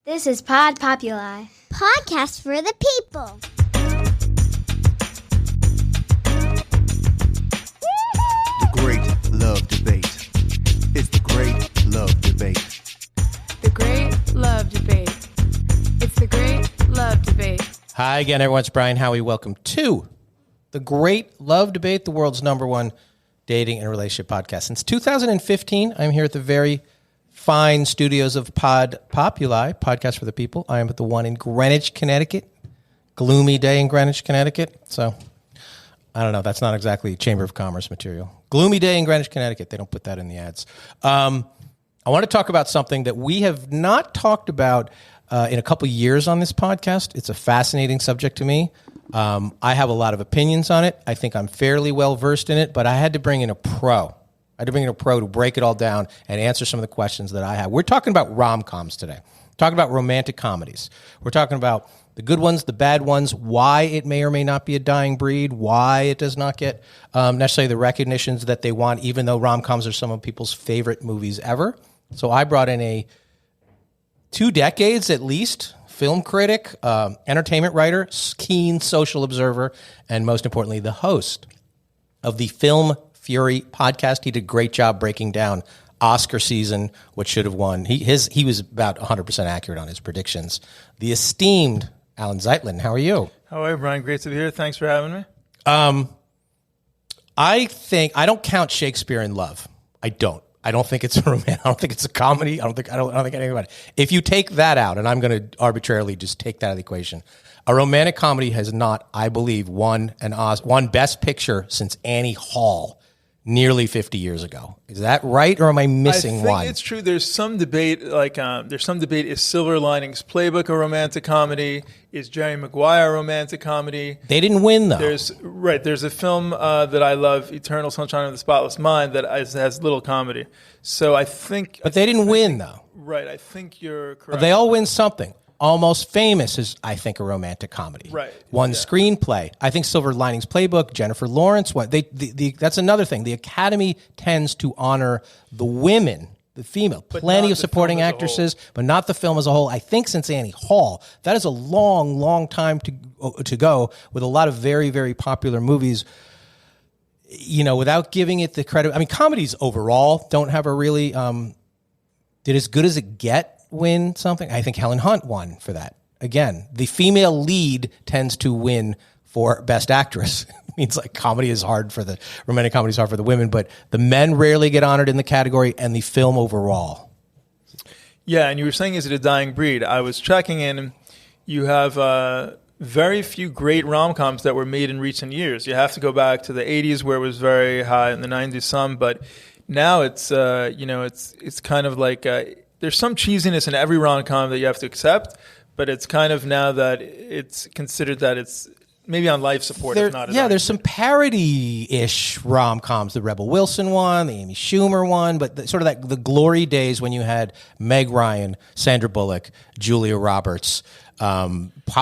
This is Pod Populi. Podcast for the people. The Great Love Debate. It's the Great Love Debate. The Great Love Debate. It's the Great Love Debate. Hi again, everyone. It's Brian Howie. Welcome to the Great Love Debate, the world's number one dating and relationship podcast. Since 2015, I'm here at the very fine studios of Pod Populi, Podcast for the People. I am at the one in Greenwich, Connecticut. Gloomy day in Greenwich, Connecticut. So, I don't know. That's not exactly Chamber of Commerce material. Gloomy day in Greenwich, Connecticut. They don't put that in the ads. I want to talk about something that we have not talked about in a couple years on this podcast. It's a fascinating subject to me. I have a lot of opinions on it. I think I'm fairly well versed in it, but I had to bring in a pro. I had to bring in a pro to break it all down and answer some of the questions that I have. We're talking about rom-coms today. We're talking about romantic comedies. We're talking about the good ones, the bad ones, why it may or may not be a dying breed, why it does not get necessarily the recognitions that they want, even though rom-coms are some of people's favorite movies ever. So I brought in a 2 decades at least film critic, entertainment writer, keen social observer, and most importantly, the host of the Film Fury podcast. He did a great job breaking down Oscar season, what should have won. He was about 100% accurate on his predictions. The esteemed Alan Zeitlin, how are you? How are you, Brian? Great to be here. Thanks for having me. I don't count Shakespeare in Love. I don't think it's a romantic. I don't think it's a comedy. I don't think anything about it. If you take that out, and I'm going to arbitrarily just take that out of the equation, a romantic comedy has not, I believe, won Best Picture since Annie Hall nearly 50 years ago. Is that right, or am I missing one? I think it's true. There's some debate. Is Silver Linings Playbook a romantic comedy? Is Jerry Maguire a romantic comedy? They didn't win, though. There's a film that I love, Eternal Sunshine of the Spotless Mind, that has little comedy. So I think... But they didn't win, though. Right. I think you're correct. They all win something. Almost Famous is, I think, a romantic comedy. Right. One screenplay. I think Silver Linings Playbook, Jennifer Lawrence. That's another thing. The Academy tends to honor the women, the female. Plenty of supporting actresses, but not the film as a whole. I think since Annie Hall, that is a long, long time to go with a lot of very, very popular movies. You know, without giving it the credit. I mean, comedies overall don't have a really did As Good as It Get win something? I think Helen Hunt won for that. Again, the female lead tends to win for Best Actress. It means like romantic comedy is hard for the women, but the men rarely get honored in the category, and the film overall. Yeah, and you were saying, is it a dying breed? I was checking in. You have very few great rom-coms that were made in recent years. You have to go back to the 80s where it was very high, in the 90s some, but now it's kind of like... there's some cheesiness in every rom-com that you have to accept, but it's kind of now that it's considered that it's maybe on life support, if not. Yeah, there's some parody-ish rom-coms. The Rebel Wilson one, the Amy Schumer one, but the glory days when you had Meg Ryan, Sandra Bullock, Julia Roberts, a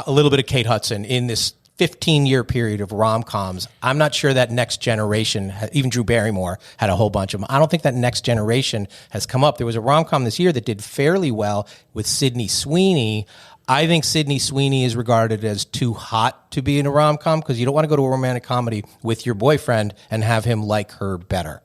little bit of Kate Hudson in this 15-year period of rom-coms. I'm not sure that next generation, even Drew Barrymore had a whole bunch of them. I don't think that next generation has come up. There was a rom-com this year that did fairly well with Sydney Sweeney. I think Sydney Sweeney is regarded as too hot to be in a rom-com because you don't want to go to a romantic comedy with your boyfriend and have him like her better.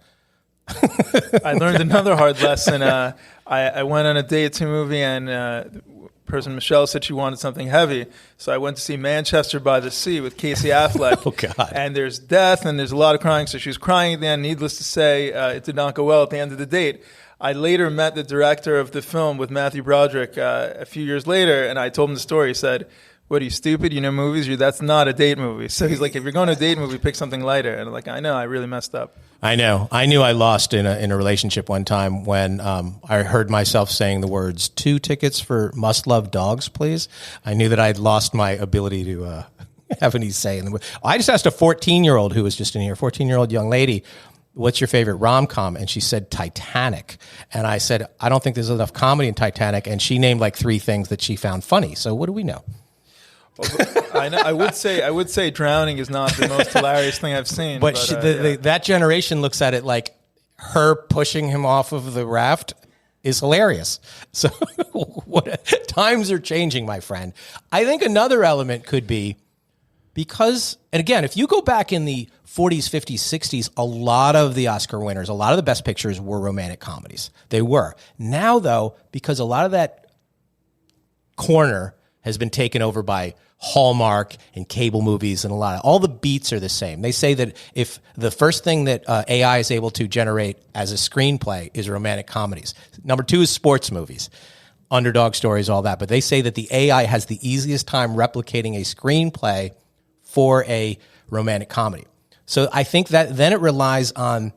I learned another hard lesson. I went on a date to a movie, and person Michelle said she wanted something heavy, so I went to see Manchester by the Sea with Casey Affleck. Oh God! And there's death and there's a lot of crying, so she was crying at the end. Needless to say, it did not go well at the end of the date. I later met the director of the film with Matthew Broderick a few years later, and I told him the story. He said, "What, are you stupid? You know movies? That's not a date movie." So he's like, "If you're going to a date movie, pick something lighter." And I'm like, "I know, I really messed up." I know. I knew I lost in a relationship one time when I heard myself saying the words 2 tickets for Must Love Dogs, please. I knew that I'd lost my ability to have any say in the movie. I just asked a 14-year-old who was just in here, 14-year-old young lady, what's your favorite rom-com? And she said Titanic. And I said, I don't think there's enough comedy in Titanic. And she named like 3 things that she found funny. So what do we know? I would say drowning is not the most hilarious thing I've seen. But that generation looks at it like her pushing him off of the raft is hilarious. So times are changing, my friend. I think another element could be because, and again, if you go back in the 40s, 50s, 60s, a lot of the Oscar winners, a lot of the best pictures were romantic comedies. They were. Now, though, because a lot of that corner has been taken over by Hallmark and cable movies, and all the beats are the same. They say that if the first thing that AI is able to generate as a screenplay is romantic comedies. Number 2 is sports movies, underdog stories, all that. But they say that the AI has the easiest time replicating a screenplay for a romantic comedy. So I think that then it relies on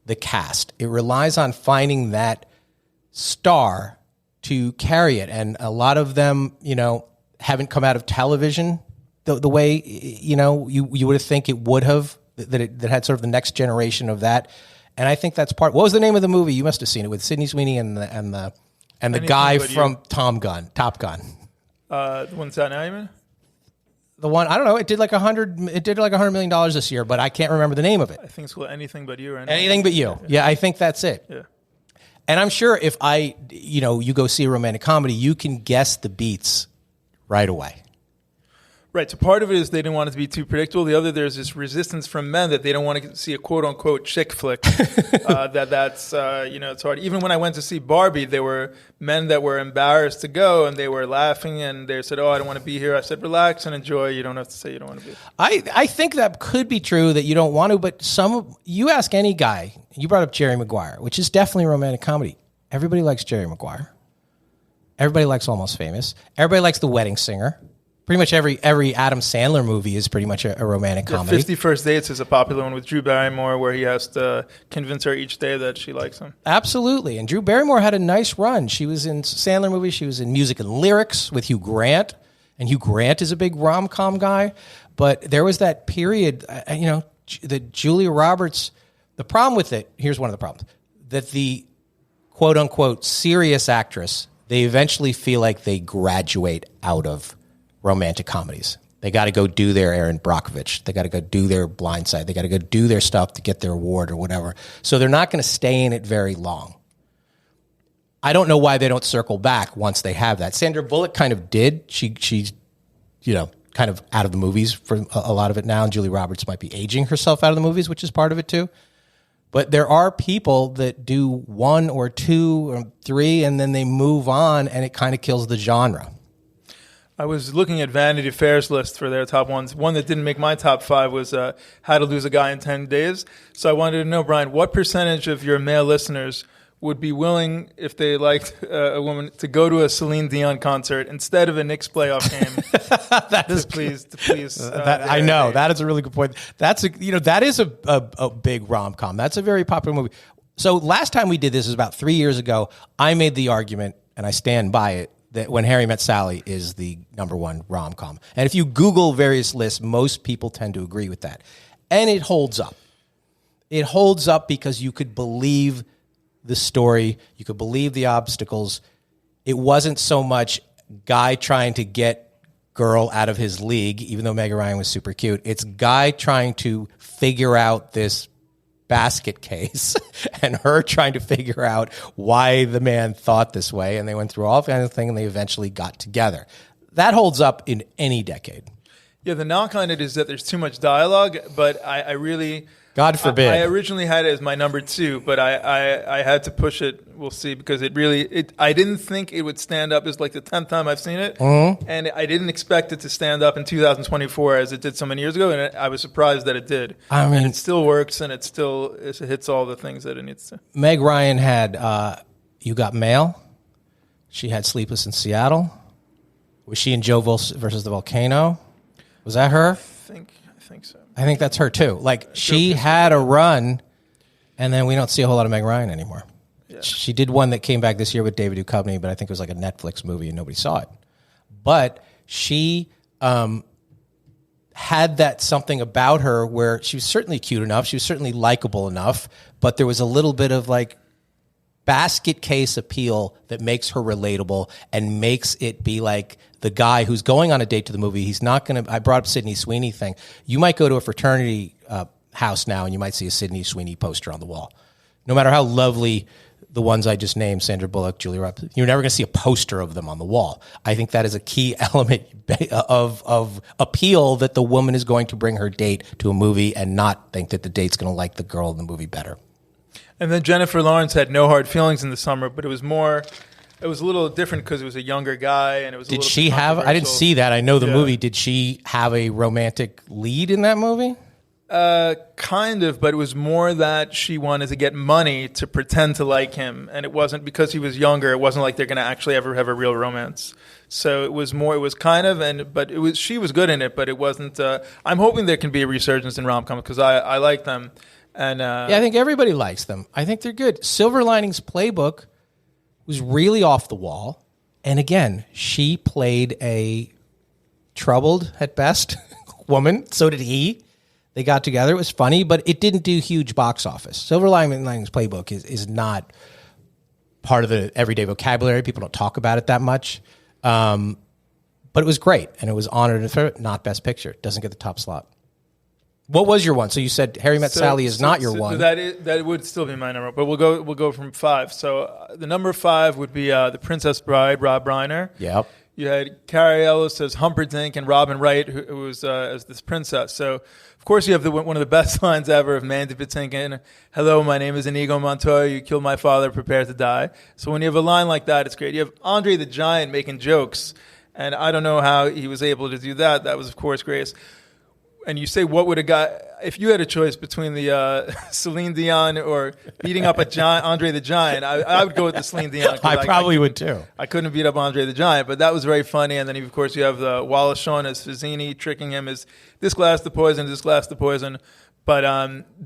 the cast. It relies on finding that star to carry it. And a lot of them, haven't come out of television the way, you would think it would have, that had sort of the next generation of that. And I think that's what was the name of the movie? You must have seen it with Sydney Sweeney and the guy from Top Gun. The one's out now, you mean? The one, I don't know, it did like $100 million this year, but I can't remember the name of it. I think it's called Anything But You. Anything But You. Yeah, I think that's it. Yeah. And I'm sure if you go see a romantic comedy, you can guess the beats right away. Right. So part of it is they didn't want it to be too predictable. The other, there's this resistance from men that they don't want to see a quote unquote chick flick. That's it's hard. Even when I went to see Barbie, there were men that were embarrassed to go and they were laughing and they said, "Oh, I don't want to be here." I said, "Relax and enjoy. You don't have to say you don't want to be." I think that could be true that you don't want to, but you ask any guy, you brought up Jerry Maguire, which is definitely a romantic comedy. Everybody likes Jerry Maguire. Everybody likes Almost Famous. Everybody likes The Wedding Singer. Pretty much every Adam Sandler movie is pretty much a romantic comedy. 50 First Dates is a popular one with Drew Barrymore where he has to convince her each day that she likes him. Absolutely. And Drew Barrymore had a nice run. She was in Sandler movies. She was in Music and Lyrics with Hugh Grant. And Hugh Grant is a big rom-com guy. But there was that period, that Julia Roberts, the problem with it, here's one of the problems, that the quote-unquote serious actress, they eventually feel like they graduate out of romantic comedies. They got to go do their Erin Brockovich. They got to go do their Blindside. They got to go do their stuff to get their award or whatever. So they're not going to stay in it very long. I don't know why they don't circle back once they have that. Sandra Bullock kind of did. She's kind of out of the movies for a lot of it now, and Julie Roberts might be aging herself out of the movies, which is part of it too. But there are people that do 1 or 2 or 3, and then they move on, and it kind of kills the genre. I was looking at Vanity Fair's list for their top ones. One that didn't make my top 5 was How to Lose a Guy in 10 Days. So I wanted to know, Brian, what percentage of your male listeners would be willing, if they liked a woman, to go to a Celine Dion concert instead of a Knicks playoff game? That is please. I know that is a really good point. That is a big rom-com. That's a very popular movie. So last time we did this was about 3 years ago. I made the argument, and I stand by it, that When Harry Met Sally is the number 1 rom-com. And if you Google various lists, most people tend to agree with that. And it holds up. It holds up because you could believe the story. You could believe the obstacles. It wasn't so much guy trying to get girl out of his league, even though Meg Ryan was super cute. It's guy trying to figure out this basket case and her trying to figure out why the man thought this way. And they went through all kinds of things and they eventually got together. That holds up in any decade. Yeah, the knock on it is that there's too much dialogue, but I really... God forbid. I originally had it as my number 2, but I had to push it. We'll see, because I didn't think it would stand up. It's like the 10th time I've seen it, and I didn't expect it to stand up in 2024 as it did so many years ago, and I was surprised that it did. I mean, and it still works, and it hits all the things that it needs to. Meg Ryan had You Got Mail. She had Sleepless in Seattle. Was she in Joe versus the Volcano? Was that her? I think so. I think that's her too. Like, she had a run, and then we don't see a whole lot of Meg Ryan anymore. Yeah. She did one that came back this year with David Duchovny, but I think it was like a Netflix movie and nobody saw it. But she had that something about her where she was certainly cute enough, she was certainly likable enough, but there was a little bit of like basket case appeal that makes her relatable and makes it be like the guy who's going on a date to the movie. He's not going to, I brought up Sydney Sweeney thing. You might go to a fraternity house now and you might see a Sydney Sweeney poster on the wall. No matter how lovely the ones I just named, Sandra Bullock, Julia Roberts, you're never going to see a poster of them on the wall. I think that is a key element of appeal, that the woman is going to bring her date to a movie and not think that the date's going to like the girl in the movie better. And then Jennifer Lawrence had No Hard Feelings in the summer, but it was a little different because it was a younger guy, and it was. Did she have? I didn't see that. I know the movie. Did she have a romantic lead in that movie? Kind of, but it was more that she wanted to get money to pretend to like him, and it wasn't because he was younger. It wasn't like they're going to actually ever have a real romance. So it was more. It was kind of, but it was. She was good in it, but it wasn't. I'm hoping there can be a resurgence in rom-coms because I like them, and yeah, I think everybody likes them. I think they're good. Silver Linings Playbook was really off the wall, and again, she played a troubled at best woman. So did he. They got together. It was funny, but it didn't do huge box office. Silver Linings Playbook is not part of the everyday vocabulary. People don't talk about it that much. But it was great, and it was honored. Not Best Picture. Doesn't get the top slot. What was your one? So you said Harry Met Sally is not your one. That would still be my number, but we'll go from 5. So the number 5 would be The Princess Bride, Rob Reiner. Yep. You had Carrie Ellis as Humperdinck and Robin Wright, who was as this princess. So, of course, you have one of the best lines ever of Mandy Patinkin. Hello, my name is Inigo Montoya. You killed my father, prepare to die. So when you have a line like that, it's great. You have Andre the Giant making jokes, and I don't know how he was able to do that. That was, of course, great. And you say, what would a guy, if you had a choice between the Celine Dion or beating up Andre the Giant, I would go with the Celine Dion. I probably would too. I couldn't beat up Andre the Giant, but that was very funny. And then, of course, you have the Wallace Shawn as Fazzini tricking him as this glass the poison, this glass the poison. But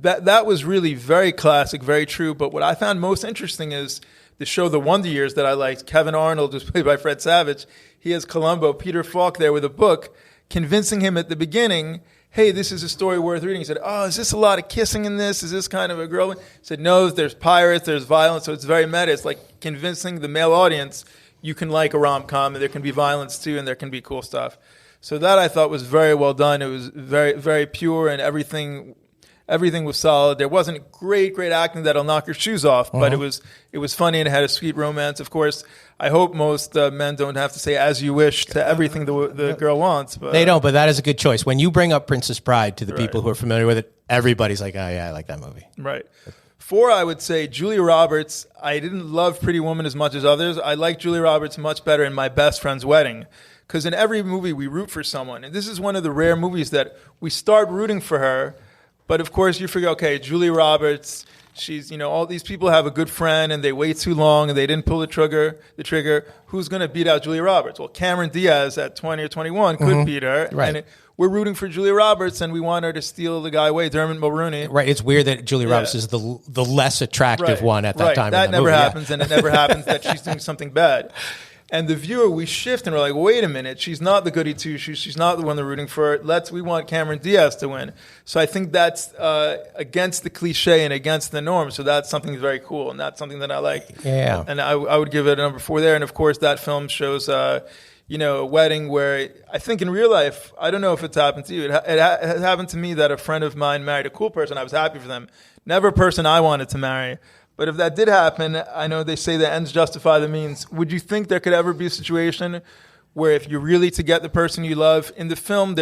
that was really very classic, very true. But what I found most interesting is the show The Wonder Years that I liked. Kevin Arnold was played by Fred Savage. He has Columbo, Peter Falk there with a book, convincing him at the beginning, hey, this is a story worth reading. He said, oh, is this a lot of kissing in this? Is this kind of a girl? He said, no, there's pirates, there's violence, so it's very meta. It's like convincing the male audience you can like a rom-com, and there can be violence too, and there can be cool stuff. So that I thought was very well done. It was very, very pure, and everything was solid. There wasn't great acting that'll knock your shoes off, but it was funny, and it had a sweet romance. Of course, I hope most men don't have to say "as you wish" to everything the girl wants. But they don't, but that is a good choice. When you bring up Princess Bride to the people who are familiar with it, everybody's like, "Oh yeah, I like that movie." Right. 4, I would say Julia Roberts. I didn't love Pretty Woman as much as others. I like Julia Roberts much better in My Best Friend's Wedding, because in every movie we root for someone, and this is one of the rare movies that we start rooting for her. But of course, you figure, okay, Julia Roberts, she's, all these people have a good friend and they wait too long and they didn't pull the trigger. Who's going to beat out Julia Roberts? Well, Cameron Diaz at 20 or 21 could beat her. Right. And we're rooting for Julia Roberts, and we want her to steal the guy away, Dermot Mulroney. Right. It's weird that Julia Roberts is the less attractive one at that time. That in the never movie. happens, and it never happens that she's doing something bad. And the viewer, we shift and we're like, wait a minute, she's not the goody two-shoes. She's not the one they're rooting for. We want Cameron Diaz to win. So I think that's against the cliche and against the norm. So that's something very cool, and that's something that I like. Yeah. And I would give it a number 4 there. And of course, that film shows, a wedding where I think in real life, I don't know if it's happened to you. It happened to me that a friend of mine married a cool person. I was happy for them. Never a person I wanted to marry. But if that did happen, I know they say the ends justify the means. Would you think there could ever be a situation where if you're really to get the person you love, in the film,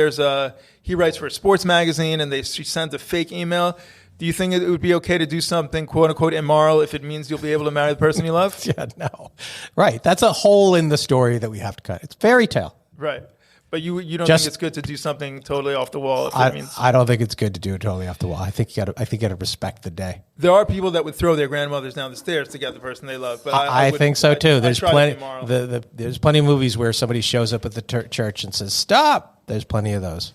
he writes for a sports magazine and she sent a fake email. Do you think it would be okay to do something, quote unquote, immoral if it means you'll be able to marry the person you love? Yeah, no. Right. That's a hole in the story that we have to cut. It's fairy tale. Right. But you don't think it's good to do something totally off the wall? I don't think it's good to do it totally off the wall. I think you got to respect the day. There are people that would throw their grandmothers down the stairs to get the person they love. But I think so too. There's plenty. To There's plenty of movies where somebody shows up at the church and says, "Stop." There's plenty of those.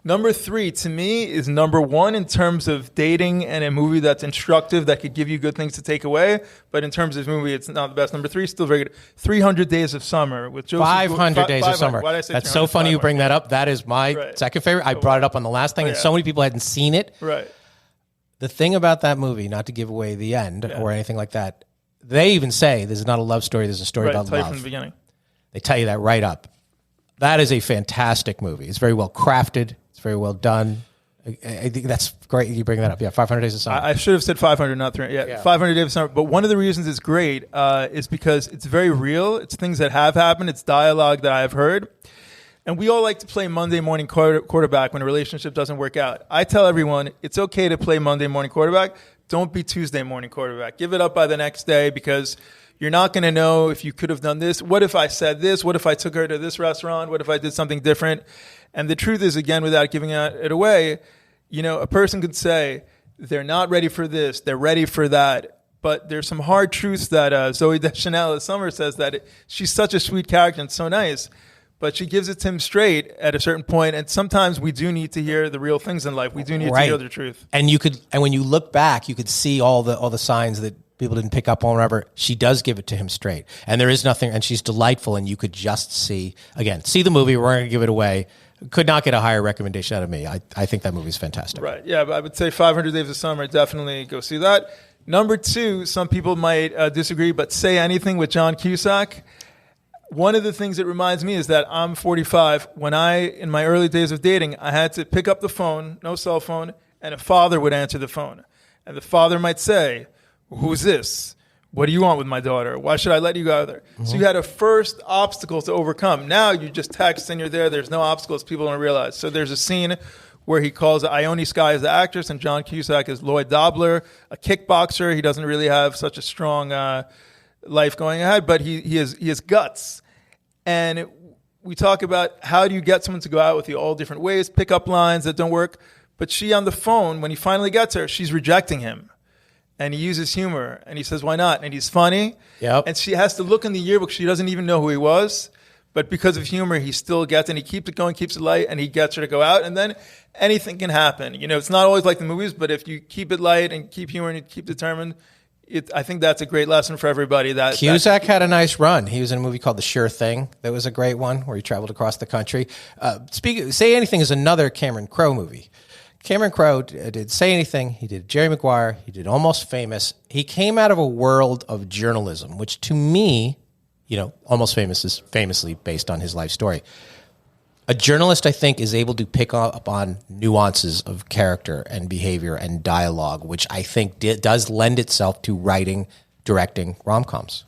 Number 3, to me, is number 1 in terms of dating and a movie that's instructive, that could give you good things to take away. But in terms of movie, it's not the best. Number 3 is still very good. 300 Days of Summer with Joseph. 500 Days of Summer. Why did I say that's so funny you bring that up. That is my second favorite. I brought it up on the last thing, and so many people hadn't seen it. Right. The thing about that movie, not to give away the end or anything like that, they even say this is not a love story. This is a story about tell love. You from the beginning. They tell you that right up. That is a fantastic movie. It's very well crafted. It's very well done. I think that's great. You bring that up. Yeah, 500 Days of Summer. I should have said 500, not 300. Yeah, 500 Days of Summer. But one of the reasons it's great is because it's very real. It's things that have happened. It's dialogue that I've heard. And we all like to play Monday morning quarterback when a relationship doesn't work out. I tell everyone it's okay to play Monday morning quarterback. Don't be Tuesday morning quarterback. Give it up by the next day because you're not going to know if you could have done this. What if I said this? What if I took her to this restaurant? What if I did something different? And the truth is, again, without giving it away, a person could say they're not ready for this, they're ready for that. But there's some hard truths that Zooey Deschanel as Summer says that she's such a sweet character and so nice, but she gives it to him straight at a certain point. And sometimes we do need to hear the real things in life. We do need to hear the truth. And when you look back, you could see all the signs that people didn't pick up on, whatever. She does give it to him straight. And there is nothing, and she's delightful, and you could just see the movie. We're going to give it away. Could not get a higher recommendation out of me. I think that movie's fantastic. Right. Yeah, but I would say 500 Days of Summer, definitely go see that. Number 2, some people might disagree, but Say Anything with John Cusack. One of the things it reminds me is that I'm 45. When in my early days of dating, I had to pick up the phone, no cell phone, and a father would answer the phone. And the father might say, "Who's this? What do you want with my daughter? Why should I let you go there?" Mm-hmm. So you had a first obstacle to overcome. Now you just text and you're there. There's no obstacles. People don't realize. So there's a scene where he calls Ione Skye as the actress and John Cusack as Lloyd Dobler, a kickboxer. He doesn't really have such a strong life going ahead, but he has guts. And we talk about how do you get someone to go out with you all different ways, pick up lines that don't work. But she on the phone, when he finally gets her, she's rejecting him. And he uses humor, and he says, "Why not?" And he's funny. Yep. And she has to look in the yearbook. She doesn't even know who he was. But because of humor, he still gets it, and he keeps it going, keeps it light, and he gets her to go out. And then anything can happen. It's not always like the movies, but if you keep it light and keep humor and you keep determined, I think that's a great lesson for everybody. Cusack had a nice run. He was in a movie called The Sure Thing. That was a great one where he traveled across the country. Say Anything is another Cameron Crowe movie. Cameron Crowe did Say Anything. He did Jerry Maguire. He did Almost Famous. He came out of a world of journalism, which to me, Almost Famous is famously based on his life story. A journalist, I think, is able to pick up on nuances of character and behavior and dialogue, which I think does lend itself to writing, directing rom-coms.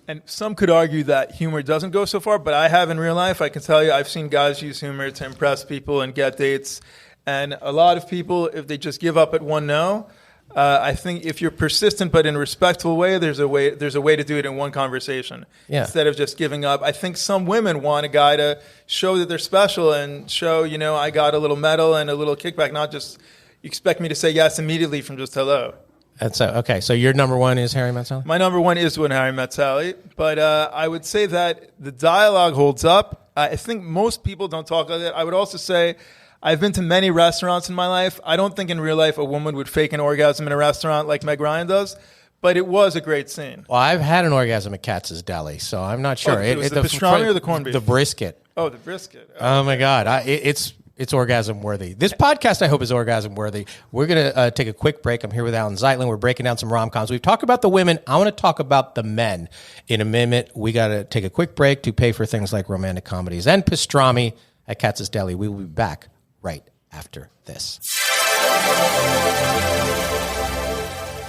And some could argue that humor doesn't go so far, but I have in real life. I can tell you I've seen guys use humor to impress people and get dates. And a lot of people, if they just give up at one no, I think if you're persistent but in a respectful way, there's a way to do it in one conversation instead of just giving up. I think some women want a guy to show that they're special and show, I got a little medal and a little kickback, not just you expect me to say yes immediately from just hello. That's okay. So your number 1 is Harry Met Sally? My number 1 is When Harry Met Sally, but I would say that the dialogue holds up. I think most people don't talk like that. I would also say I've been to many restaurants in my life. I don't think in real life a woman would fake an orgasm in a restaurant like Meg Ryan does, but it was a great scene. Well, I've had an orgasm at Katz's Deli, so I'm not sure. It was the pastrami or the corned beef? The brisket. Oh, the brisket. Oh my God. It's orgasm worthy. This podcast, I hope, is orgasm worthy. We're going to take a quick break. I'm here with Alan Zeitlin. We're breaking down some rom-coms. We've talked about the women. I want to talk about the men. In a minute, we got to take a quick break to pay for things like romantic comedies and pastrami at Katz's Deli. We will be back right after this.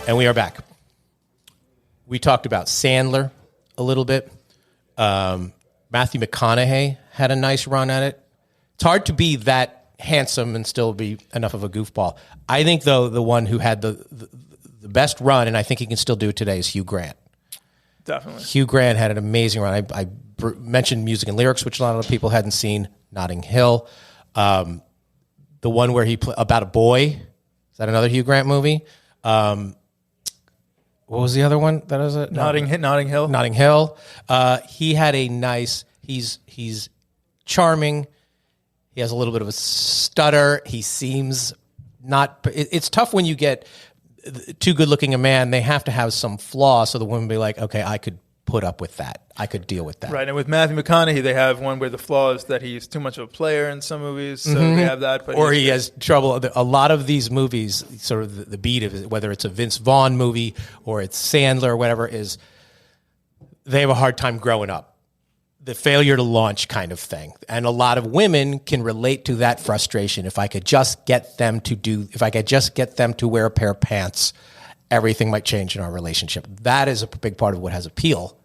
And we are back. We talked about Sandler a little bit. Matthew McConaughey had a nice run at it. It's hard to be that handsome and still be enough of a goofball. I think, though, the one who had the best run, and I think he can still do it today, is Hugh Grant. Definitely. Hugh Grant had an amazing run. I mentioned Music and Lyrics, which a lot of people hadn't seen. Notting Hill. The one where he about a boy. Is that another Hugh Grant movie? What was the other one? That was it. Notting Hill. Notting Hill. He had a nice. He's charming. He has a little bit of a stutter. He seems not. It's tough when you get too good looking a man. They have to have some flaw, so the woman be like, okay, I could put up with that. I could deal with that. Right, and with Matthew McConaughey, they have one where the flaw is that he's too much of a player in some movies, so they have that. But or he has trouble. A lot of these movies, sort of the beat of it, whether it's a Vince Vaughn movie or it's Sandler or whatever, is they have a hard time growing up. the failure to launch kind of thing. And a lot of women can relate to that frustration. If I could just get them to wear a pair of pants, everything might change in our relationship. That is a big part of what has appeal,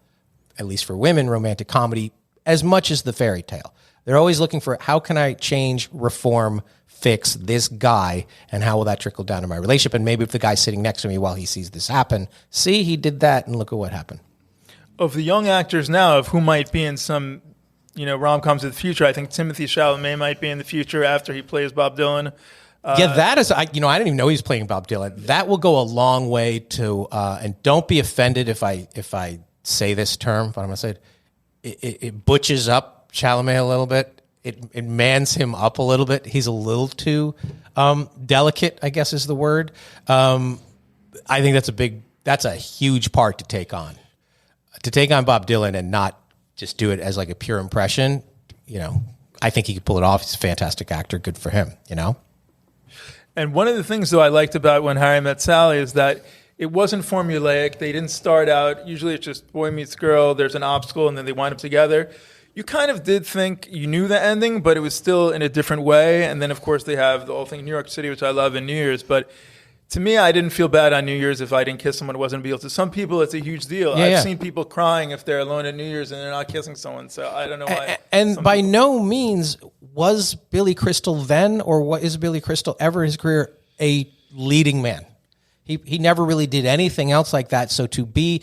at least for women, romantic comedy, as much as the fairy tale. They're always looking for, how can I change, reform, fix this guy, and how will that trickle down to my relationship? And maybe if the guy's sitting next to me while he sees this happen, see, he did that, and look at what happened. Of the young actors now, of who might be in some, rom-coms of the future, I think Timothée Chalamet might be in the future after he plays Bob Dylan. That is, I didn't even know he was playing Bob Dylan. That will go a long way to, and don't be offended if I say this term, but I'm going to say it butches up Chalamet a little bit. It mans him up a little bit. He's a little too delicate, I guess is the word. I think that's a huge part to take on. To take on Bob Dylan and not just do it as like a pure impression, I think he could pull it off. He's a fantastic actor. Good for him, And one of the things, though, I liked about When Harry Met Sally is that it wasn't formulaic. They didn't start out. Usually it's just boy meets girl, there's an obstacle, and then they wind up together. You kind of did think you knew the ending, but it was still in a different way. And then, of course, they have the whole thing in New York City, which I love in New Year's. But to me, I didn't feel bad on New Year's if I didn't kiss someone who wasn't a deal. To some people, it's a huge deal. I've seen people crying if they're alone at New Year's and they're not kissing someone. So I don't know why. And by no means was Billy Crystal then, or what is Billy Crystal ever in his career, a leading man. He never really did anything else like that. So they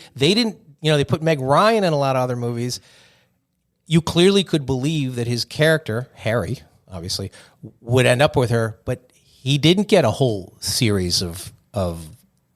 put Meg Ryan in a lot of other movies. You clearly could believe that his character, Harry, obviously, would end up with her, but he didn't get a whole series of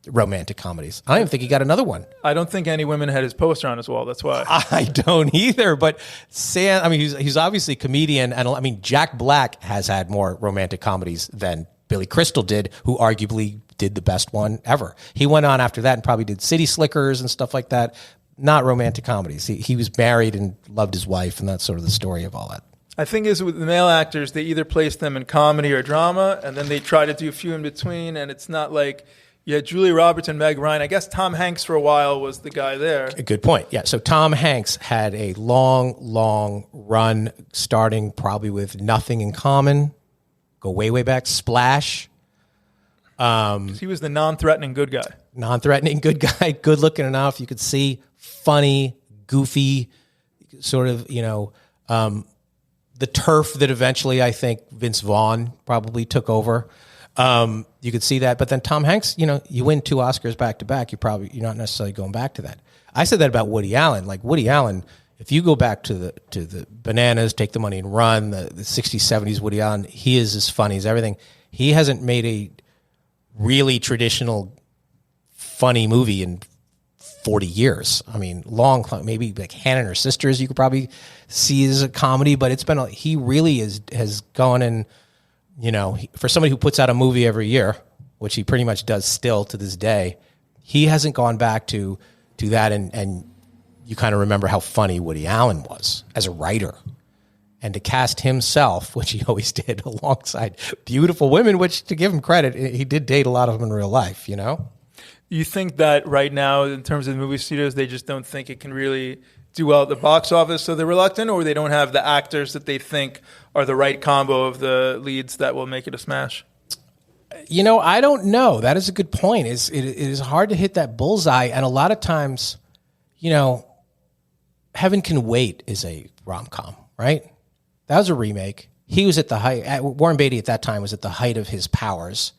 romantic comedies. I don't even think he got another one. I don't think any women had his poster on his wall. That's why. I don't either. But he's obviously a comedian, and Jack Black has had more romantic comedies than Billy Crystal did, who arguably did the best one ever. He went on after that and probably did City Slickers and stuff like that. Not romantic comedies. He was married and loved his wife, and that's sort of the story of all that. I think is with the male actors, they either place them in comedy or drama, and then they try to do a few in between, and it's not like you had Julia Roberts and Meg Ryan. I guess Tom Hanks for a while was the guy there. A good point. Yeah, so Tom Hanks had a long, long run, starting probably with Nothing in Common, go way, way back, Splash. He was the non-threatening good guy. Non-threatening good guy, good looking enough. You could see funny, goofy, sort of, the turf that eventually I think Vince Vaughn probably took over. You could see that. But then Tom Hanks, you win 2 Oscars back to back, you're not necessarily going back to that. I said that about Woody Allen. Like Woody Allen, if you go back to the Bananas, Take the Money and Run, the 60s, 70s Woody Allen, he is as funny as everything. He hasn't made a really traditional funny movie in 40 years. Long, maybe like Hannah and Her Sisters you could probably see as a comedy, but he really has gone in, for somebody who puts out a movie every year, which he pretty much does still to this day, he hasn't gone back to that, and you kind of remember how funny Woody Allen was as a writer. And to cast himself, which he always did, alongside beautiful women, which, to give him credit, he did date a lot of them in real life, You think that right now, in terms of the movie studios, they just don't think it can really do well at the box office, so they're reluctant, or they don't have the actors that they think are the right combo of the leads that will make it a smash? I don't know. That is a good point. It is hard to hit that bullseye, and a lot of times, Heaven Can Wait is a rom-com, right? That was a remake. He was at the height. Warren Beatty at that time was at the height of his powers,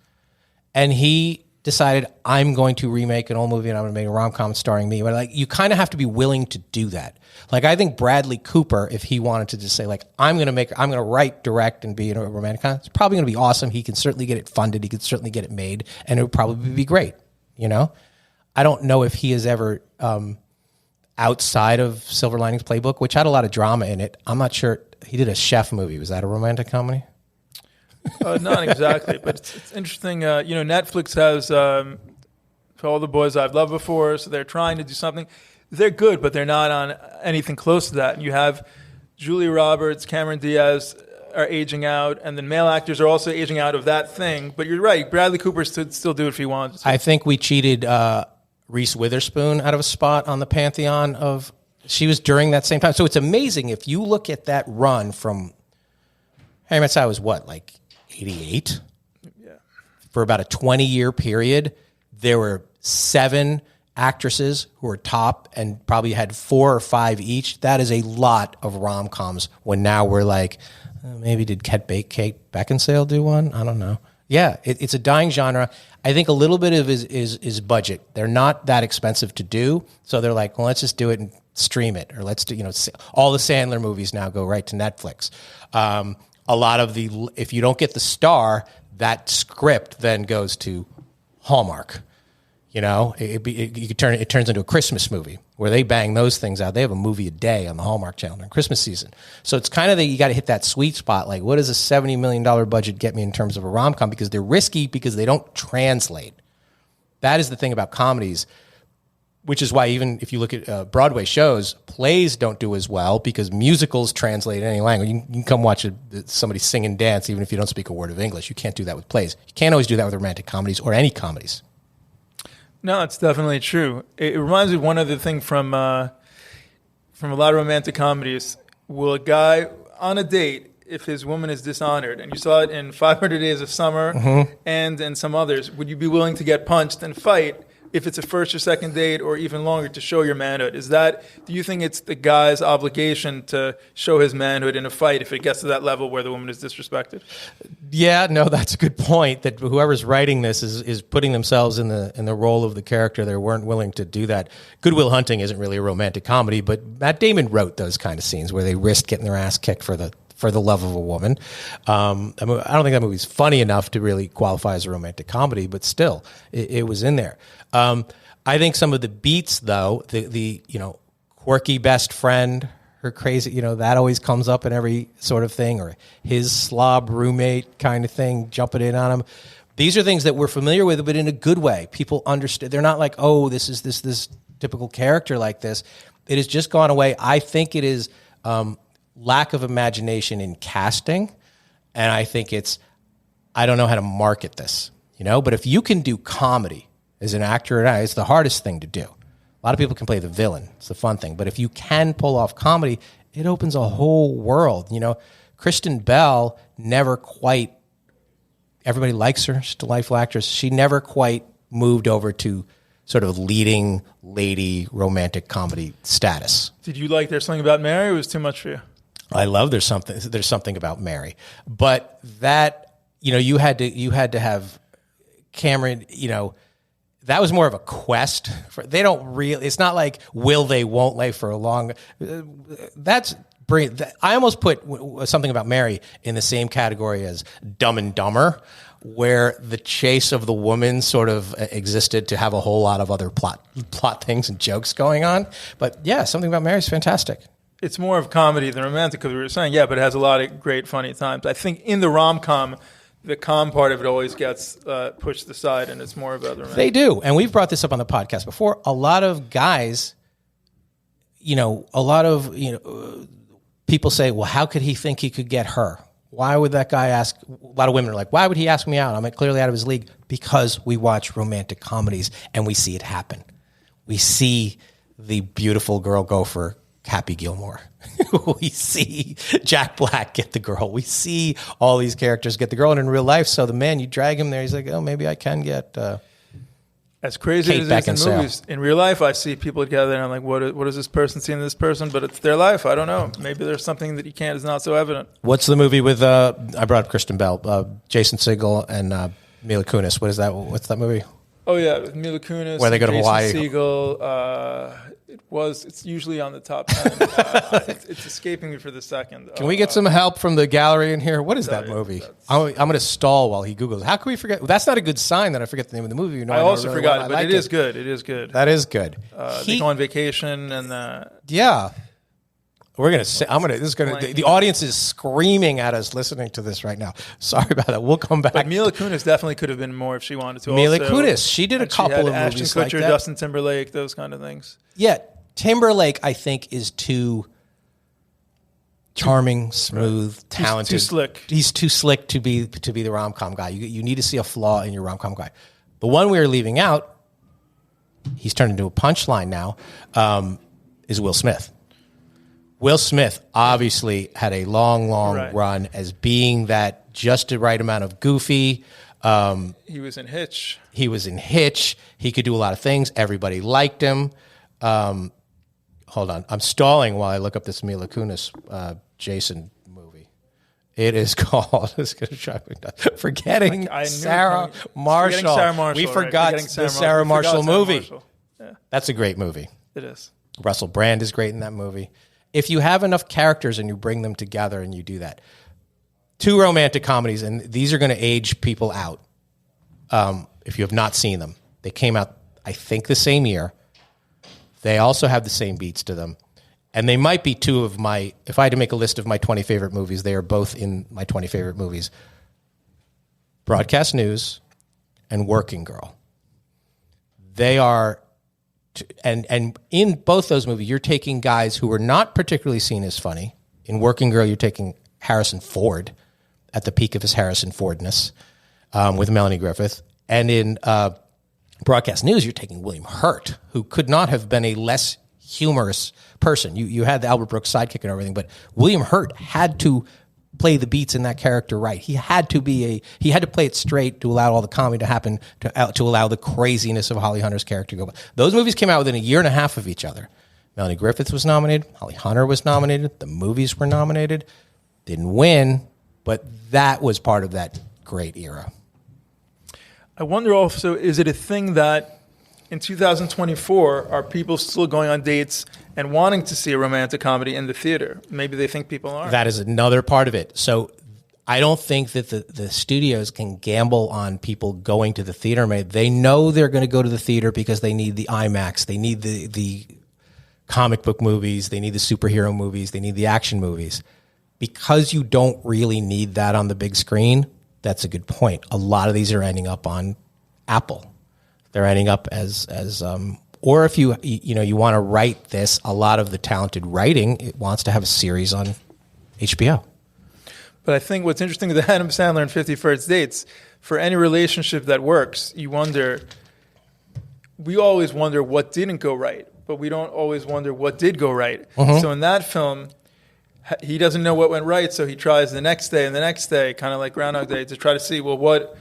and he decided, I'm going to remake an old movie and I'm going to make a rom-com starring me. But you kind of have to be willing to do that. I think Bradley Cooper, if he wanted to just say, I'm going to write, direct, and be in a romantic comedy, it's probably going to be awesome. He can certainly get it funded. He can certainly get it made, and it would probably be great. I don't know if he has ever, outside of Silver Linings Playbook, which had a lot of drama in it, I'm not sure. He did a chef movie. Was that a romantic comedy? Not exactly, but it's interesting. Netflix has For All the Boys I've Loved Before, so they're trying to do something. They're good, but they're not on anything close to that. And you have Julia Roberts, Cameron Diaz are aging out, and then male actors are also aging out of that thing. But you're right, Bradley Cooper could still do it if he wanted to. I think we cheated Reese Witherspoon out of a spot on the pantheon of She was during that same time. So it's amazing if you look at that run from Harry Met Sally was what, like 88? Yeah. For about a 20-year period, there were 7 actresses who were top and probably had 4 or 5 each. That is a lot of rom-coms when now we're like, maybe did Kate Beckinsale do one? I don't know. Yeah, it's a dying genre. I think a little bit of is budget. They're not that expensive to do, so they're like, well, let's just do it and stream it, or let's do, all the Sandler movies now go right to Netflix. A lot of if you don't get the star, that script then goes to Hallmark. It turns into a Christmas movie where they bang those things out. They have a movie a day on the Hallmark Channel during Christmas season. So it's kind of you got to hit that sweet spot. Like, what does a $70 million budget get me in terms of a rom-com? Because they're risky because they don't translate. That is the thing about comedies, which is why even if you look at Broadway shows, plays don't do as well because musicals translate in any language. You can come watch somebody sing and dance even if you don't speak a word of English. You can't do that with plays. You can't always do that with romantic comedies or any comedies. No, it's definitely true. It reminds me of one other thing from a lot of romantic comedies. Will a guy on a date, if his woman is dishonored, and you saw it in 500 Days of Summer and in some others, would you be willing to get punched and fight if it's a first or second date or even longer to show your manhood? Do you think it's the guy's obligation to show his manhood in a fight if it gets to that level where the woman is disrespected? Yeah, no, that's a good point. That whoever's writing this is putting themselves in the role of the character. They weren't willing to do that. Good Will Hunting isn't really a romantic comedy, but Matt Damon wrote those kind of scenes where they risked getting their ass kicked for the love of a woman. I don't think that movie's funny enough to really qualify as a romantic comedy, but still, it was in there. I think some of the beats, though, the quirky best friend, her crazy, that always comes up in every sort of thing, or his slob roommate kind of thing, jumping in on him. These are things that we're familiar with, but in a good way. People understand. They're not like, oh, this is this typical character like this. It has just gone away. I think it is lack of imagination in casting, and I think I don't know how to market this, but if you can do comedy as an actor, it's the hardest thing to do. A lot of people can play the villain. It's the fun thing. But if you can pull off comedy, it opens a whole world. Kristen Bell never quite, everybody likes her. She's a delightful actress. She never quite moved over to sort of leading lady romantic comedy status. Did you like There's Something About Mary, or was it too much for you? I love There's Something About Mary. But that, you had to have Cameron, that was more of a quest. They don't really. It's not like will they, won't they for a long. That's brilliant. I almost put Something About Mary in the same category as Dumb and Dumber, where the chase of the woman sort of existed to have a whole lot of other plot things and jokes going on. But yeah, Something About Mary is fantastic. It's more of comedy than romantic, because we were saying, but it has a lot of great funny times. I think in the rom-com, the calm part of it always gets pushed aside, and it's more about the romantic. They do, and we've brought this up on the podcast before. A lot of guys, people say, well, how could he think he could get her? Why would that guy ask? A lot of women are like, why would he ask me out? I'm clearly out of his league. Because we watch romantic comedies and we see it happen. We see the beautiful girl go for Happy Gilmore. We see Jack Black get the girl. We see all these characters get the girl. And in real life, so the man, you drag him there, he's like, oh, maybe I can get as crazy Kate as it is in movies. In real life, I see people together and I'm like, what is this person seeing this person? But it's their life. I don't know. Maybe there's something that is not so evident. What's the movie with, I brought up Kristen Bell, Jason Segel and Mila Kunis. What is that? What's that movie? Oh, yeah, with Mila Kunis. Where they go to Jason Hawaii. Segel. It's usually on the top 10. It's escaping me for the second. Can we get some help from the gallery in here? What is that movie? I'm going to stall while he Googles. How can we forget? That's not a good sign that I forget the name of the movie. I also forgot it, but it is good. It is good. That is good. They go on vacation and... yeah. We're going to say, the audience is screaming at us listening to this right now. Sorry about that. We'll come back. But Mila Kunis definitely could have been more if she wanted to. Mila Kunis, she did a couple of Ashton movies Kutcher, like that. Justin Timberlake, those kind of things. Yeah. Timberlake, I think, is too charming, smooth, talented. Too slick. He's too slick to be the rom-com guy. You need to see a flaw in your rom-com guy. The one we are leaving out, he's turned into a punchline now, is Will Smith. Will Smith obviously had a long Right. run as being that just the right amount of goofy. He was in Hitch. He was in Hitch. He could do a lot of things. Everybody liked him. Hold on. I'm stalling while I look up this Mila Kunis Jason movie. It is called, it's going to drive me nuts. Forgetting I knew Sarah it. Marshall. Forgetting Sarah Marshall, We right. forgot Forgetting the Sarah We Marshall forgot Sarah movie. Marshall. Yeah, That's a great movie. it is. Russell Brand is great in that movie. If you have enough characters and you bring them together and you do that. 2 romantic comedies, and these are going to age people out if you have not seen them. They came out, I think, the same year. They also have the same beats to them. And they might be 2 of my, if I had to make a list of my 20 favorite movies, they are both in my 20 favorite movies. Broadcast News and Working Girl. They are, and in both those movies, you're taking guys who were not particularly seen as funny. In Working Girl, you're taking Harrison Ford at the peak of his Harrison Fordness with Melanie Griffith. And in Broadcast News, you're taking William Hurt, who could not have been a less humorous person. You had the Albert Brooks sidekick and everything, but William Hurt had to play the beats in that character right. He had to play it straight to allow all the comedy to happen, to allow the craziness of Holly Hunter's character to go. Those movies came out within a year and a half of each other. Melanie Griffith was nominated. Holly Hunter was nominated. The movies were nominated. Didn't win, but that was part of that great era. I wonder also, is it a thing that in 2024, are people still going on dates and wanting to see a romantic comedy in the theater? Maybe they think people are. That is another part of it. So I don't think that the studios can gamble on people going to the theater. They know they're going to go to the theater because they need the IMAX. They need the comic book movies. They need the superhero movies. They need the action movies. Because you don't really need that on the big screen, that's a good point. A lot of these are ending up on Apple. They're ending up as or if you want to write this, a lot of the talented writing, it wants to have a series on HBO. But I think what's interesting with Adam Sandler and 50 First Dates, for any relationship that works, we always wonder what didn't go right, but we don't always wonder what did go right. Mm-hmm. So in that film, he doesn't know what went right, so he tries the next day and the next day, kind of like Groundhog Day, to try to see, what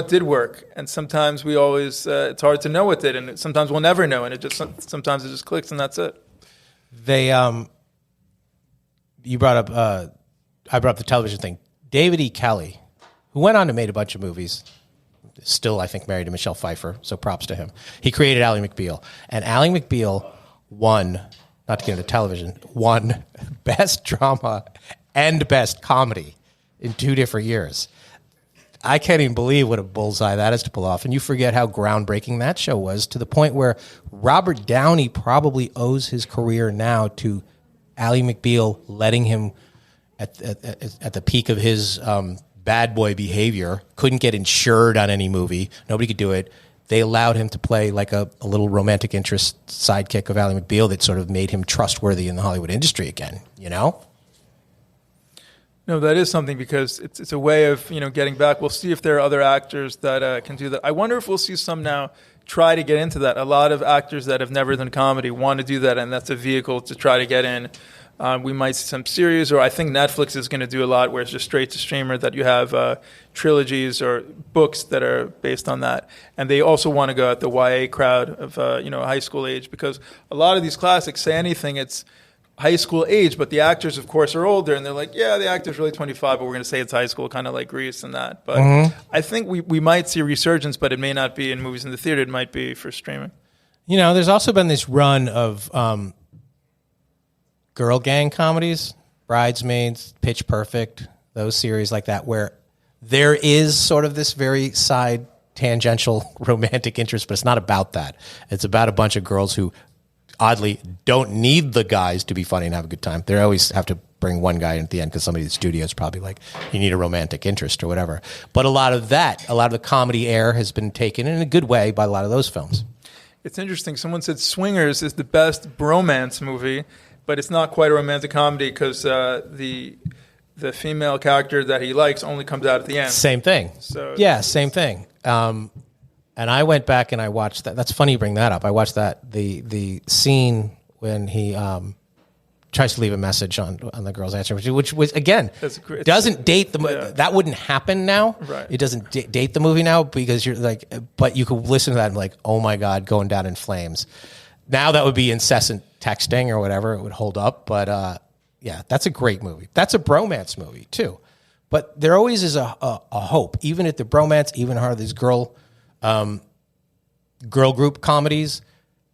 did work? And sometimes we always, it's hard to know what did, and sometimes we'll never know, and sometimes it just clicks, and that's it. You brought up, I brought up the television thing. David E. Kelley, who went on to make a bunch of movies, still, I think, married to Michelle Pfeiffer, so props to him. He created Ally McBeal, and Ally McBeal won, not to get into television, won Best Drama and Best Comedy in 2 different years. I can't even believe what a bullseye that is to pull off. And you forget how groundbreaking that show was, to the point where Robert Downey probably owes his career now to Ally McBeal letting him, at the peak of his bad boy behavior, couldn't get insured on any movie. Nobody could do it. They allowed him to play like a little romantic interest sidekick of Ally McBeal that sort of made him trustworthy in the Hollywood industry again, you know? No, that is something, because it's a way of getting back. We'll see if there are other actors that can do that. I wonder if we'll see some now try to get into that. A lot of actors that have never done comedy want to do that, and that's a vehicle to try to get in. We might see some series, or I think Netflix is going to do a lot where it's just straight to streamer, that you have trilogies or books that are based on that. And they also want to go at the YA crowd of high school age, because a lot of these classics, Say Anything, it's high school age, but the actors, of course, are older, and they're like, yeah, the actor's really 25, but we're going to say it's high school, kind of like Grease and that. But I think we might see a resurgence, but it may not be in movies in the theater. It might be for streaming. There's also been this run of girl gang comedies, Bridesmaids, Pitch Perfect, those series like that, where there is sort of this very side tangential romantic interest, but it's not about that. It's about a bunch of girls who oddly don't need the guys to be funny and have a good time. They always have to bring one guy in at the end because somebody at the studio is probably like, you need a romantic interest or whatever. But a lot of the comedy air has been taken in a good way by a lot of those films. It's interesting. Someone said Swingers is the best bromance movie, but it's not quite a romantic comedy because the female character that he likes only comes out at the end. Same thing. Same thing. And I went back and I watched that. That's funny you bring that up. I watched that the scene when he tries to leave a message on the girl's answer, which was again doesn't date the that wouldn't happen now. Right. It doesn't date the movie now because you're like, but you could listen to that and be like, oh my god, going down in flames. Now that would be incessant texting or whatever. It would hold up, but yeah, that's a great movie. That's a bromance movie too. But there always is a hope, even at the bromance, even how these girl group comedies,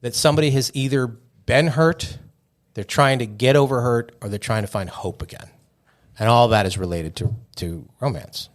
that somebody has either been hurt, they're trying to get over hurt, or they're trying to find hope again. And all that is related to romance.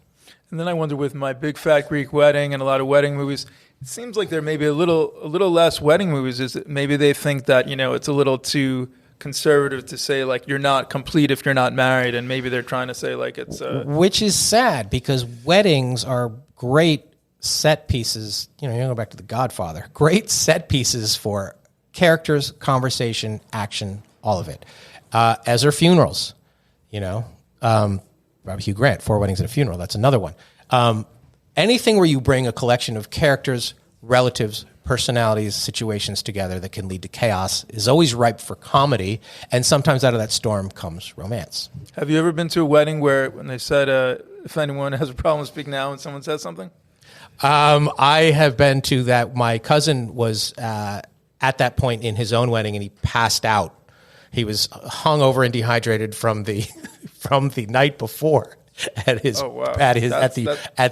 And then I wonder, with My Big Fat Greek Wedding and a lot of wedding movies, it seems like there may be a little less wedding movies. Is that maybe they think that, it's a little too conservative to say like you're not complete if you're not married, and maybe they're trying to say like it's which is sad because weddings are great set pieces. You go back to The Godfather, great set pieces for characters, conversation, action, all of it. As are funerals, Robert Hugh Grant, 4 Weddings and a Funeral. That's another one. Anything where you bring a collection of characters, relatives, personalities, situations together that can lead to chaos is always ripe for comedy, and sometimes out of that storm comes romance. Have you ever been to a wedding where when they said, if anyone has a problem, speak now, and someone says something? I have been to that. My cousin was at that point in his own wedding, and he passed out. He was hungover and dehydrated from the night before at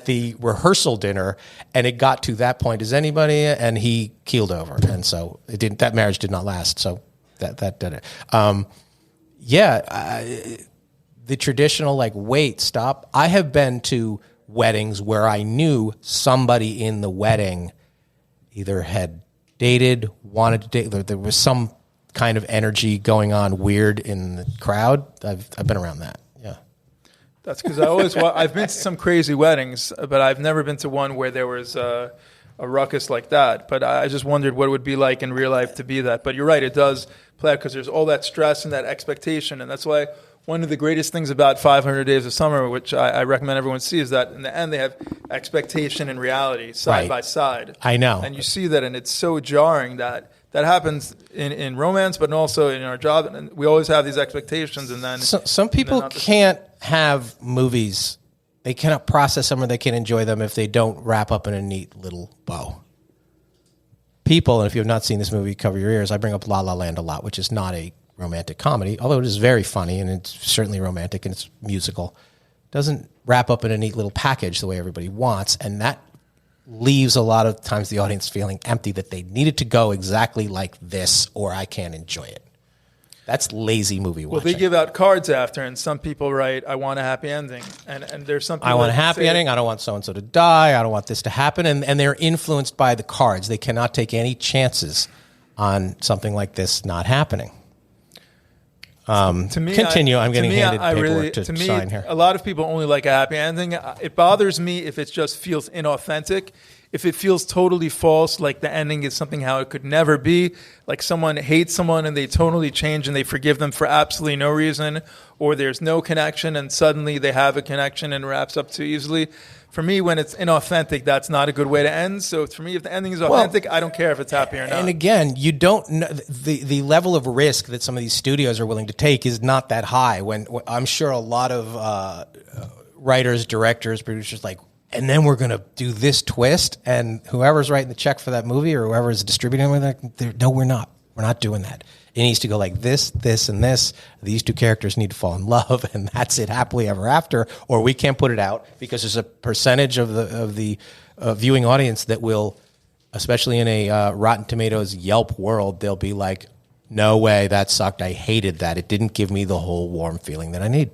the rehearsal dinner, and it got to that point. Is anybody? And he keeled over, and so it didn't. That marriage did not last. So that did it. The traditional wait, stop. I have been to weddings where I knew somebody in the wedding either had dated, wanted to date. There was some kind of energy going on weird in the crowd. I've been around that. Yeah. That's because I've been to some crazy weddings, but I've never been to one where there was a ruckus like that. But I just wondered what it would be like in real life to be that. But you're right, it does play out because there's all that stress and that expectation. And that's why one of the greatest things about 500 Days of Summer, which I recommend everyone see, is that in the end they have expectation and reality side by side. I know. And you see that, and it's so jarring that happens in romance, but also in our job. And we always have these expectations, and then some people can't have movies. They cannot process them, or they can't enjoy them if they don't wrap up in a neat little bow. People, and if you have not seen this movie, cover your ears. I bring up La La Land a lot, which is not a romantic comedy, although it is very funny and it's certainly romantic and it's musical. Doesn't wrap up in a neat little package the way everybody wants, and that leaves a lot of times the audience feeling empty, that they needed to go exactly like this or I can't enjoy it. That's lazy movie watching. Well, they give out cards after, and some people write, I want a happy ending. And there's some people I want a happy ending. I don't want so-and-so to die. I don't want this to happen. And they're influenced by the cards. They cannot take any chances on something like this not happening. To me, continue. I'm getting handed paperwork to sign here. A lot of people only like a happy ending. It bothers me if it just feels inauthentic. If it feels totally false, like the ending is something how it could never be, like someone hates someone and they totally change and they forgive them for absolutely no reason, or there's no connection and suddenly they have a connection and wraps up too easily. For me, when it's inauthentic, that's not a good way to end. So for me, if the ending is authentic, I don't care if it's happy or not. And again, you don't know, the level of risk that some of these studios are willing to take is not that high. When I'm sure a lot of writers, directors, producers and then we're going to do this twist, and whoever's writing the check for that movie or whoever's distributing it, no, we're not. We're not doing that. It needs to go like this, this, and this. These two characters need to fall in love, and that's it, happily ever after. Or we can't put it out because there's a percentage of the viewing audience that will, especially in a Rotten Tomatoes Yelp world, they'll be like, "No way, that sucked. I hated that. It didn't give me the whole warm feeling that I need."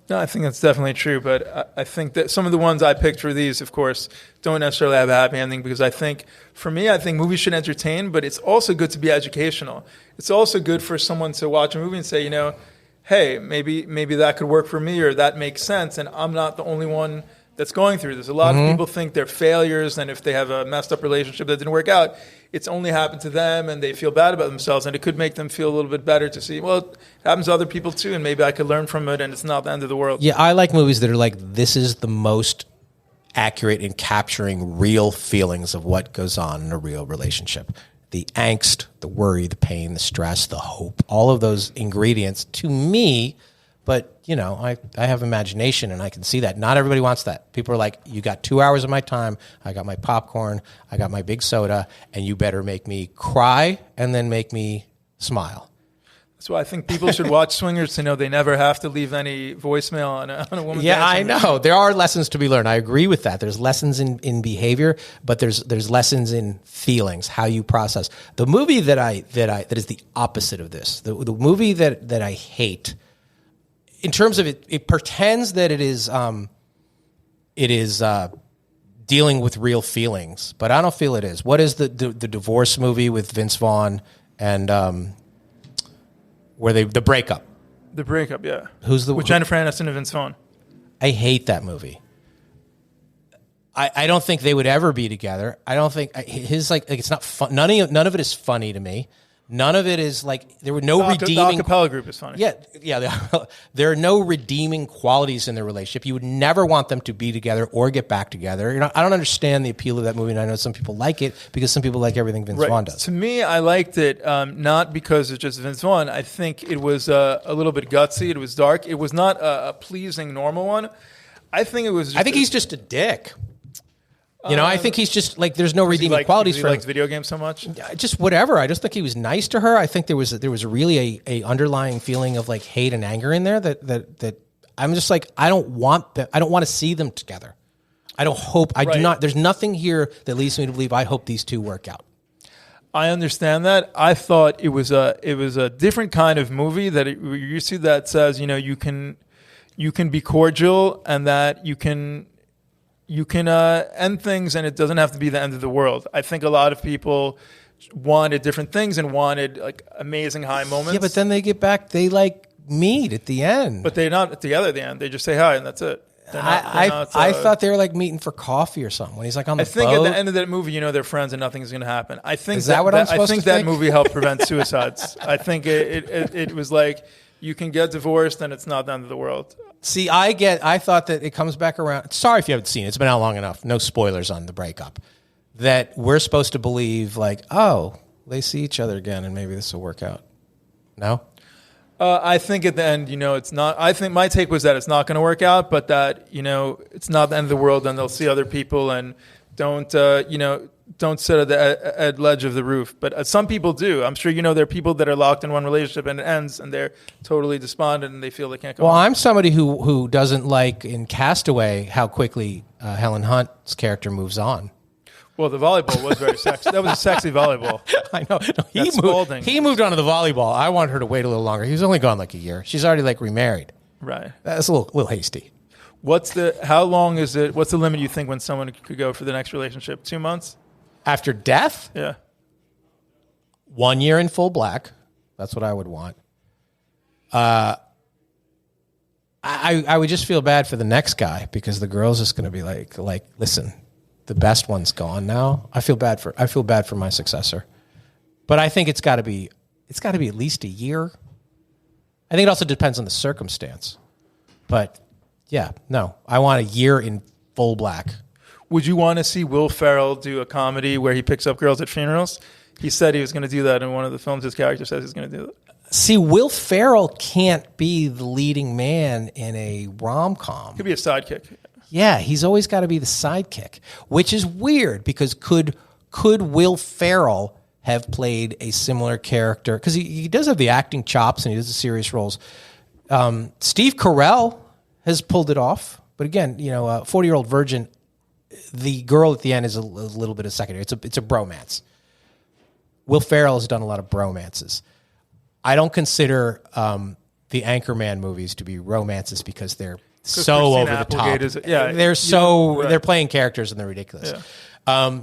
No, I think that's definitely true, but I think that some of the ones I picked for these, of course, don't necessarily have a happy ending because I think movies should entertain, but it's also good to be educational. It's also good for someone to watch a movie and say, hey, maybe that could work for me or that makes sense, and I'm not the only one that's going through this. A lot of people think they're failures, and if they have a messed up relationship that didn't work out, it's only happened to them, and they feel bad about themselves, and it could make them feel a little bit better to see, well, it happens to other people too, and maybe I could learn from it, and it's not the end of the world. Yeah, I like movies that are like, this is the most accurate in capturing real feelings of what goes on in a real relationship. the angst, the worry, the pain, the stress, the hope, all of those ingredients to me. But, you know, I have imagination and I can see that. Not everybody wants that. People are like, you got 2 hours of my time. I got my popcorn. I got my big soda. And you better make me cry and then make me smile. So I think people should watch Swingers to know they never have to leave any voicemail on a woman's Yeah, I answering know. There are lessons to be learned. I agree with that. There's lessons in behavior, but there's lessons in feelings, how you process. The movie that is the opposite of this, the movie that I hate, in terms of it pretends that it is dealing with real feelings, but I don't feel it is. What is the divorce movie with Vince Vaughn and where the breakup? The breakup, yeah. With Jennifer Aniston and Vince Vaughn. I hate that movie. I don't think they would ever be together. I don't think his like it's not fun. None of it is funny to me. None of it is like there were no redeeming. The acapella group is funny. Yeah. There are no redeeming qualities in their relationship. You would never want them to be together or get back together. You know, I don't understand the appeal of that movie, and I know some people like it because some people like everything Vince Vaughn does. To me, I liked it not because it's just Vince Vaughn. I think it was a little bit gutsy. It was dark. It was not a pleasing normal one. I think it was. I think he's just a dick. You know, I think he's just like there's no redeeming qualities for him. He likes video games so much. Just whatever. I just think he was nice to her. I think there was really a underlying feeling of like hate and anger in there that I'm just like I don't want to see them together. I don't hope. I do not. There's nothing here that leads me to believe I hope these two work out. I understand that. I thought it was a different kind of movie that you see that says you can be cordial and that you can end things and it doesn't have to be the end of the world. I think a lot of people wanted different things and wanted like amazing high moments. Yeah, but then they get back, they like meet at the end. But they're not together at the end. They just say hi and that's it. I thought they were like meeting for coffee or something when he's like on the boat. I think at the end of that movie, they're friends and nothing's going to happen. I think Is that what I'm supposed to think? that movie helped prevent suicides. I think it was like you can get divorced and it's not the end of the world. See, I thought that it comes back around. Sorry if you haven't seen it. It's been out long enough. No spoilers on the breakup. That we're supposed to believe like, oh, they see each other again and maybe this will work out. No? I think at the end, it's not. I think my take was that it's not going to work out, but that, it's not the end of the world and they'll see other people and don't sit at the ledge of the roof. But some people do. I'm sure there are people that are locked in one relationship and it ends and they're totally despondent and they feel they can't go on. Well, I'm somebody who doesn't like in Castaway how quickly Helen Hunt's character moves on. Well, the volleyball was very sexy. That was a sexy volleyball. I know. No, he moved on to the volleyball. I want her to wait a little longer. He was only gone like a year. She's already like remarried. Right. That's a little hasty. How long is it? What's the limit you think when someone could go for the next relationship? 2 months? After death? Yeah. 1 year in full black. That's what I would want. I would just feel bad for the next guy because the girl's just going to be like, listen, the best one's gone now. I feel bad for my successor. But I think it's got to be at least a year. I think it also depends on the circumstance. But yeah, no, I want a year in full black. Would you want to see Will Ferrell do a comedy where he picks up girls at funerals? He said he was going to do that in one of the films. His character says he's going to do that. See, Will Ferrell can't be the leading man in a rom-com. Could be a sidekick. Yeah, he's always got to be the sidekick, which is weird because could Will Ferrell have played a similar character? Because he does have the acting chops and he does the serious roles. Steve Carell has pulled it off. But again, a 40-year-old virgin, the girl at the end is a little bit of secondary. It's a bromance. Will Ferrell has done a lot of bromances. I don't consider the Anchorman movies to be romances because they're so over the top. They're playing characters and they're ridiculous. Yeah.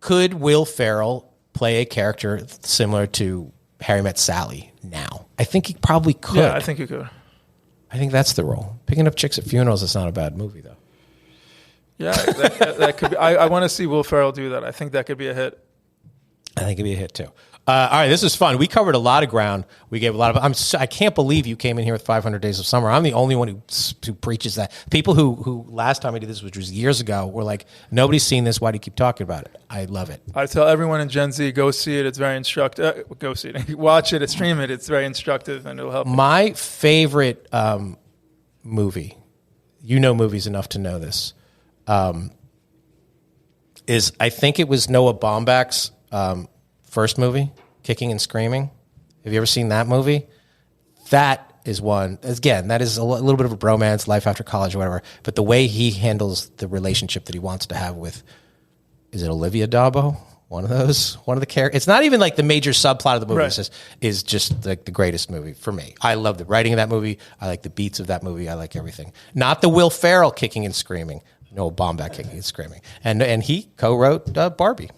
Could Will Ferrell play a character similar to Harry Met Sally now? I think he probably could. Yeah, I think he could. I think that's the role. Picking up chicks at funerals is not a bad movie, though. Yeah, that could be. I want to see Will Ferrell do that. I think that could be a hit. I think it'd be a hit, too. All right, this is fun. We covered a lot of ground. We gave a lot of. I can't believe you came in here with 500 Days of Summer. I'm the only one who preaches that. People who last time I did this, which was years ago, were like, nobody's seen this. Why do you keep talking about it? I love it. I tell everyone in Gen Z, go see it. It's very instructive. Go see it. Watch it. Stream it. It's very instructive, and it'll help. My favorite movie, you know movies enough to know this, is I think it was Noah Baumbach's first movie, Kicking and Screaming. Have you ever seen that movie? That is one. Again, that is a little bit of a bromance, life after college or whatever. But the way he handles the relationship that he wants to have with, is it Olivia Dabo? One of the characters. It's not even like the major subplot of the movie. Right. Is just like the greatest movie for me. I love the writing of that movie. I like the beats of that movie. I like everything. Not the Will Ferrell Kicking and Screaming. Noah Baumbach Kicking and Screaming. And he co-wrote Barbie.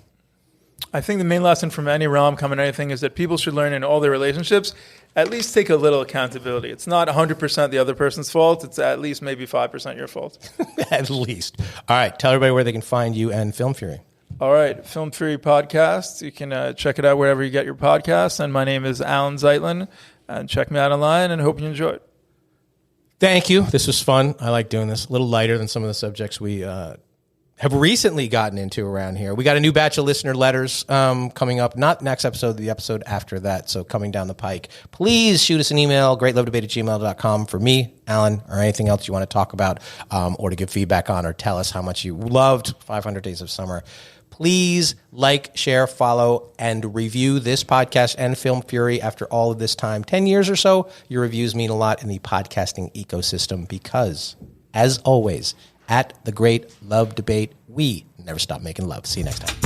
I think the main lesson from any rom-com and anything is that people should learn in all their relationships, at least take a little accountability. It's not 100% the other person's fault. It's at least maybe 5% your fault. At least. All right. Tell everybody where they can find you and Film Fury. All right. Film Fury Podcast. You can check it out wherever you get your podcasts. And my name is Alan Zeitlin. And check me out online and hope you enjoy it. Thank you. This was fun. I like doing this. A little lighter than some of the subjects we have recently gotten into around here. We got a new batch of listener letters coming up. Not next episode, the episode after that. So coming down the pike. Please shoot us an email, greatlovedebate@gmail.com for me, Alan, or anything else you want to talk about or to give feedback on or tell us how much you loved 500 Days of Summer. Please like, share, follow, and review this podcast and Film Fury after all of this time. 10 years or so, your reviews mean a lot in the podcasting ecosystem because, as always, at The Great Love Debate, we never stop making love. See you next time.